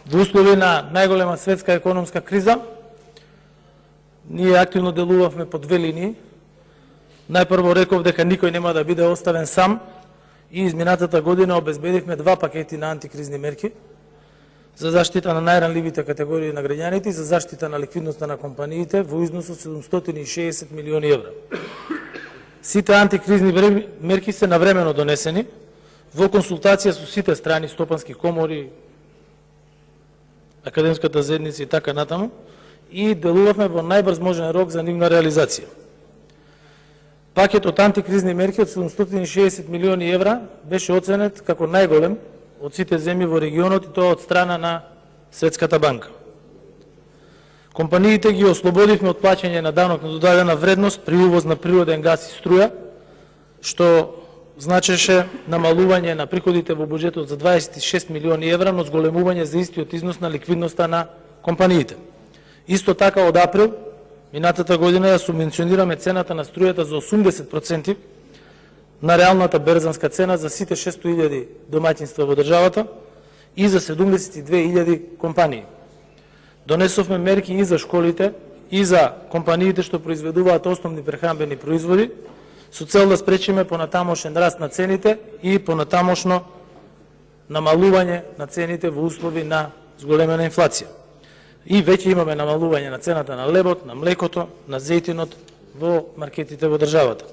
Во услови на најголема светска економска криза, ние активно делувавме по две линии. Најпрво реков дека никој нема да биде оставен сам и изминатата година обезбедивме 2 пакети на антикризни мерки за заштита на најранливите категории на граѓаните и за заштита на ликвидноста на компаниите во износ од 760 милиони евра. Сите антикризни мерки се навремено донесени во консултација со сите страни, стопански комори, академската заедница и така натаму, и делувавме во најбрз можен рок за нивна реализација. Пакетот антикризни мерки од 760 милиони евра беше оценет како најголем од сите земји во регионот и тоа од страна на Светската банка. Компаниите ги ослободивме од плаќање на данок на додадена вредност при увоз на природен газ и струја, што значеше намалување на приходите во буџетот за 26 милиони евра, но зголемување за истиот износ на ликвидноста на компаниите. Исто така од април минатата година ја субвенционираме цената на струјата за 80% на реалната берзанска цена за сите 600.000 домаќинства во државата и за 72.000 компании. Донесовме мерки и за школите, и за компаниите што произведуваат основни прехранбени производи, со цел да спречиме понатамошен раст на цените и понатамошно намалување на цените во услови на зголемена инфлација. И веќе имаме намалување на цената на лебот, на млекото, на зејтинот во маркетите во државата.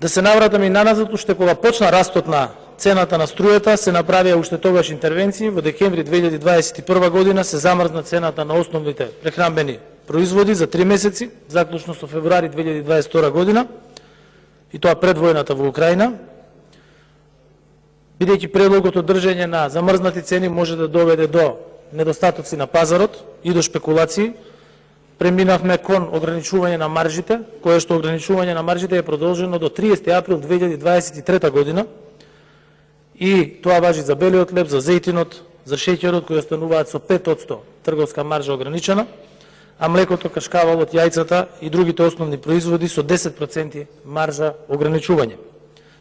Да се навратам и наназад, уште кога почна растот на цената на струјата, се направија уште тогаш интервенции. Во декември 2021 година се замрзна цената на основните прехранбени производи за 3 месеци, заклучно со февруари 2022 година, и тоа пред војната во Украина. Бидејќи предлогот од држење на замрзнати цени може да доведе до недостатоци на пазарот и до шпекулации, преминавме кон ограничување на маржите, кое што ограничување на маржите е продолжено до 30 април 2023 година, и тоа важи за белиот леб, за зејтинот, за шеќерот, кои остануваат со 5% трговска маржа ограничена, а млекото, кашкавалот, јајцата и другите основни производи со 10% маржа ограничување,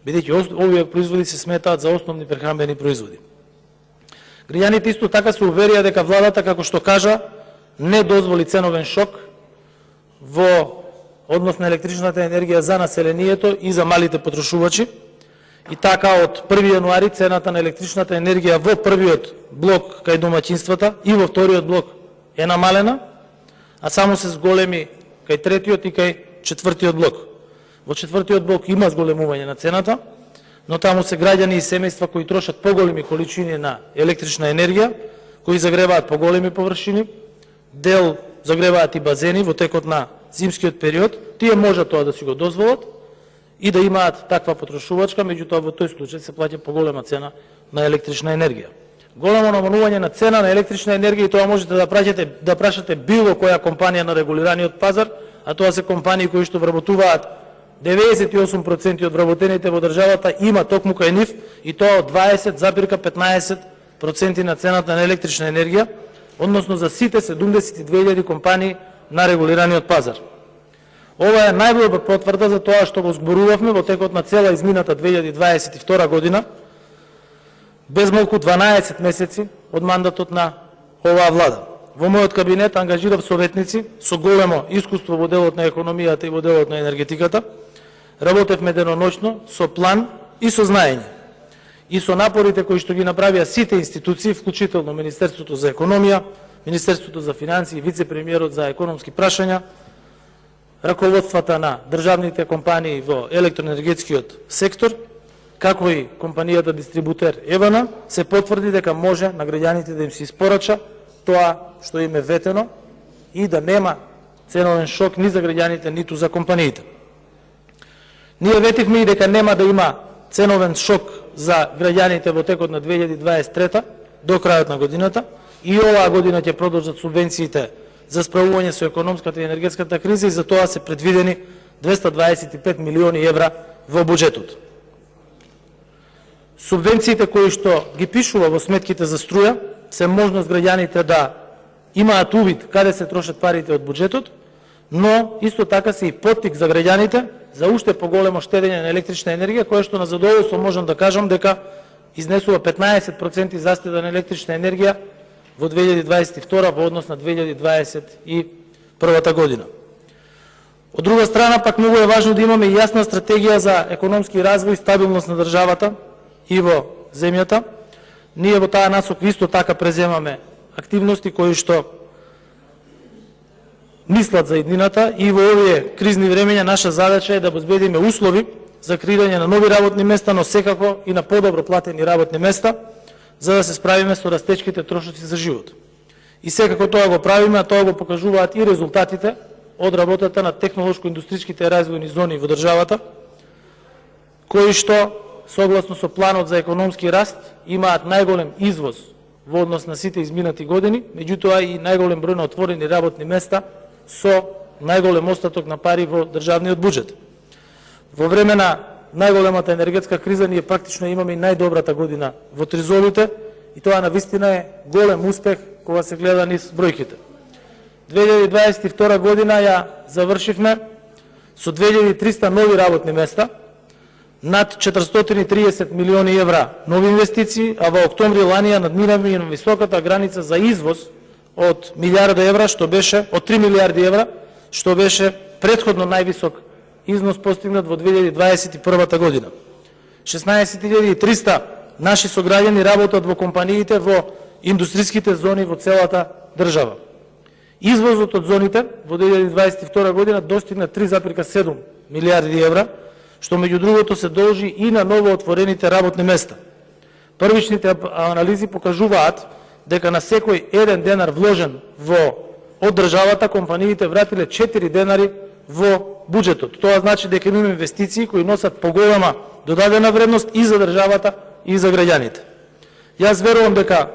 бидејќи овие производи се сметаат за основни прехранбени производи. Граѓаните исто така се уверија дека владата, како што кажа, не дозволи ценовен шок во однос на електричната енергија за населението и за малите потрошувачи. И така од 1 јануари цената на електричната енергија во првиот блок кај домаќинствата и во вториот блок е намалена, а само се зголеми кај третиот и кај четвртиот блок. Во четвртиот блок има зголемување на цената, но таму се граѓани и семејства кои трошат поголеми количини на електрична енергија, кои загреваат поголеми површини, дел загреваат и базени во текот на зимскиот период. Тие можат тоа да си го дозволат и да имаат таква потрошувачка, меѓутоа во тој случај се плаќа поголема цена на електрична енергија. Големо намалување на цена на електрична енергија, и тоа можете да прашате било која компанија на регулираниот пазар, а тоа се компании кои што вработуваат 98% од вработените во државата, има токму кај нив, и тоа од 20,15% на цената на електрична енергија, односно за сите 72.000 компании на регулираниот пазар. Ова е најдобра потврда за тоа што го зборувавме во текот на цела измината 2022 година, без малку 12 месеци од мандатот на оваа влада. Во мојот кабинет ангажирав советници со големо искуство во делот на економијата и во делот на енергетиката. Работевме деноноќно со план и со знаење. И со напорите кои што ги направија сите институции, вклучително Министерството за економија, Министерството за финансии и вице-премиерот за економски прашања, раководствата на државните компании во електроенергетскиот сектор, како и компанијата дистрибутер Евана, се потврди дека може на граѓаните да им се испорача тоа што им е ветено и да нема ценовен шок ни за граѓаните, ниту за компаниите. Ние ветивме и дека нема да има ценовен шок за граѓаните во текот на 2023 до крајот на годината, и оваа година ќе продолжат субвенциите за справување со економската и енергетската криза, и за тоа се предвидени 225 милиони евра во буџетот. Субвенциите кои што ги пишува во сметките за струја се можност граѓаните да имаат увид каде се трошат парите од буџетот, но исто така се и поттик за граѓаните за уште поголемо штедење на електрична енергија, кое што на задоволство можам да кажам дека изнесува 15% заштеда на електрична енергија во 2022 во однос на 2021 година. Од друга страна, пак многу е важно да имаме јасна стратегија за економски развој и стабилност на државата и во земјата. Ние во таа насока исто така преземаме активности кои што мислат за иднината и во овие кризни времења наша задача е да обезбедиме услови за креирање на нови работни места, но секако и на подобро платени работни места, за да се справиме со растечките трошоци за живот. И секако тоа го правиме, а тоа го покажуваат и резултатите од работата на технолошко-индустриските развојни зони во државата, кои што, согласно со планот за економски раст, имаат најголем извоз во однос на сите изминати години, меѓутоа и најголем број на отворени работни места со најголем остаток на пари во државниот буџет. Во време на најголемата енергетска криза ние практично имаме и најдобрата година во тризовите и тоа навистина е голем успех кога се гледа низ бројките. 2022 година ја завршивме со 2300 нови работни места, над 430 милиони евра нови инвестиции, а во октомври лани ја надминавме и на високата граница за извоз од милиарда евра, што беше од 3 милиарди евра, што беше претходно највисок износ постигнат во 2021 година. 16.300 наши сограѓани работат во компаниите во индустриските зони во целата држава. Извозот од зоните во 2022 година достигна 3,7 милиарди евра, што меѓу другото се должи и на ново отворените работни места. Првичните анализи покажуваат дека на секој 1 денар вложен од државата, компаниите вратиле 4 денари во буџетот. Тоа значи дека имаме инвестиции кои носат поголема додадена вредност и за државата и за граѓаните. Јас верувам дека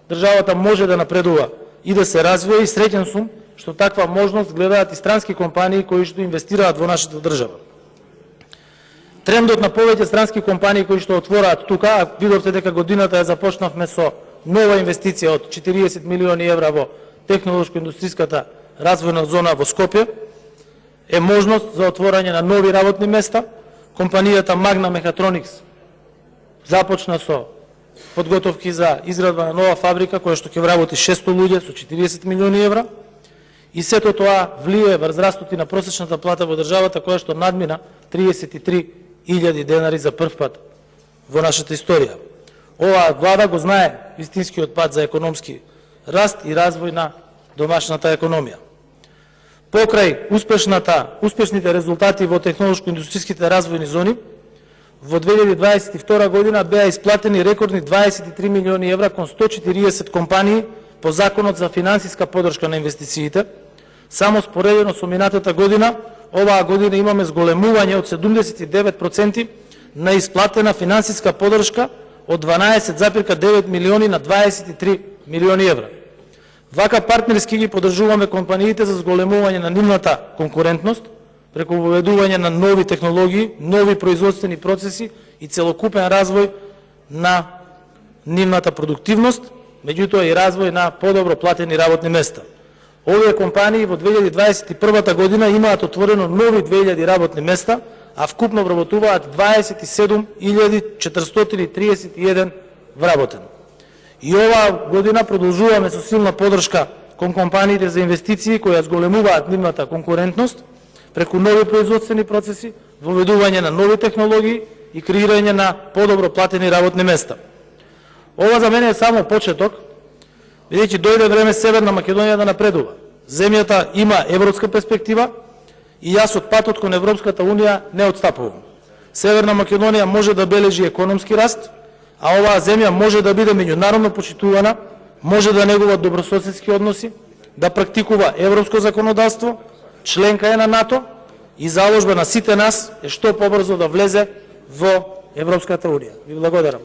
државата може да напредува и да се развива и среќен сум што таква можност гледаат и странски компании кои што инвестираат во нашата држава. Трендот на повеќе странски компании кои што отвораат тука, видовте дека годината ја започнавме со нова инвестиција од 40 милиони евра во технолошко-индустриската развојна зона во Скопје, е можност за отворање на нови работни места. Компанијата Magna Mechatronics започна со подготовки за изградба на нова фабрика која што ќе вработи 600 луѓе со 40 милиони евра и сето тоа влие врз растот и на просечната плата во државата која што надмина 33.000 денари за прв пат во нашата историја. Оваа влада го знае вистинскиот пат за економски раст и развој на домашната економија. Покрај успешните резултати во технолошко-индустриските развојни зони, во 2022 година беа исплатени рекордни 23 милиони евра кон 140 компании по Законот за финансиска подршка на инвестициите. Само споредено со минатата година, оваа година имаме зголемување од 79% на исплатена финансиска подршка од 12,9 милиони на 23 милиони евра. Вака партнерски ги поддржуваме компаниите за зголемување на нивната конкурентност, преку воведување на нови технологии, нови производствени процеси и целокупен развој на нивната продуктивност, меѓутоа и развој на подобро платени работни места. Овие компании во 2021 година имаат отворено нови 2000 работни места, а вкупно вработуваат 27.431 вработен. И оваа година продолжуваме со силна поддршка кон компаниите за инвестиции кои ја зголемуваат нивната конкурентност преку нови производствени процеси, воведување на нови технологии и креирање на подобро платени работни места. Ова за мене е само почеток, бидејќи дојде време Северна Македонија да напредува. Земјата има европска перспектива и јас од патот кон Европската Унија не отстапувам. Северна Македонија може да бележи економски раст, а оваа земја може да биде меѓународно почитувана, може да негува добрососедски односи, да практикува европско законодавство, членка е на НАТО и заложба на сите нас е што побрзо да влезе во Европската Унија. Ви благодарам.